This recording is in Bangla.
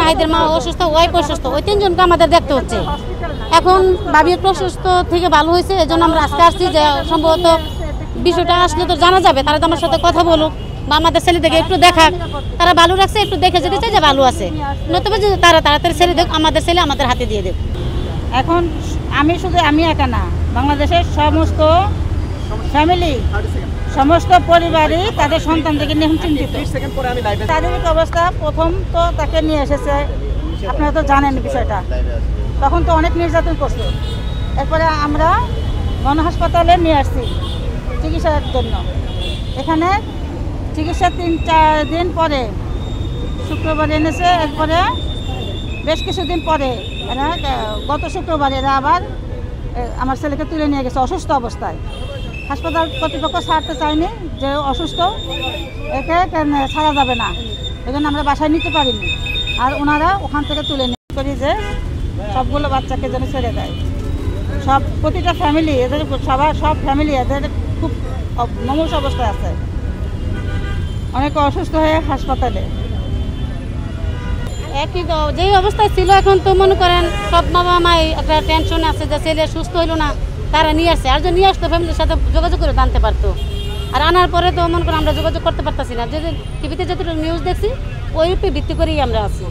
নাহিদের মা অসুস্থ, ওয়াইফ অসুস্থ, ওই তিনজনকে আমাদের দেখতে হচ্ছে। এখন ভাবি একটু অসুস্থ থেকে ভালো হয়েছে, এজন্য আমরা আজকে আসছি যে সম্ভবত বিষয়টা আসলে তো জানা যাবে, তারা তো আমার সাথে কথা বলুক বা আমাদের ছেলেদেরকে একটু দেখাক, তারা ভালো রাখছে একটু দেখে যেতে চাই যে ভালো আছে, নতুবা যদি তারা তাড়াতাড়ি ছেলে দেখ, আমাদের ছেলে আমাদের হাতে দিয়ে দেব। এখন আমি একা না, বাংলাদেশের সমস্ত ফ্যামিলি, সমস্ত পরিবারই তাদের সন্তানদেরকে নিয়ে চিন্তিত। শারীরিক অবস্থা প্রথম তো তাকে নিয়ে এসেছে, আপনারা তো জানেন বিষয়টা, তখন তো অনেক নির্যাতন করছে। এরপরে আমরা গণহাসপাতালে নিয়ে আসছি চিকিৎসার জন্য। এখানে চিকিৎসা 3-4 দিন পরে শুক্রবার এনেছে, এরপরে বেশ কিছুদিন পরে গত শুক্রবার এরা আবার আমার ছেলেকে তুলে নিয়ে গেছে অসুস্থ অবস্থায়। হাসপাতাল কর্তৃপক্ষ ছাড়তে চায়নি, যে অসুস্থ, একে ছাড়া যাবে না, এই জন্য আমরা বাসায় নিতে পারিনি। আর ওনারা ওখান থেকে তুলে নিয়ে করি যে সবগুলো বাচ্চাকে যেন ছেড়ে দেয়। প্রতিটা ফ্যামিলি এদের সব ফ্যামিলি এদের খুব মমস অবস্থায় আছে, অনেকে অসুস্থ হয়ে হাসপাতালে। একই তো যেই অবস্থায় ছিল, এখন তো মনে করেন সব বাবা মাই একটা টেনশন আছে যে ছেলে সুস্থ হইলো না, তারা নিয়ে আসছে। আর যদি নিয়ে আসতো ফ্যামিলির সাথে যোগাযোগ করে জানতে পারতো, আর আনার পরে তো মনে করেন আমরা যোগাযোগ করতে পারতাছি না। যদি টিভিতে যতটুকু নিউজ দেখছি ওই ভিত্তি করেই আমরা আছি।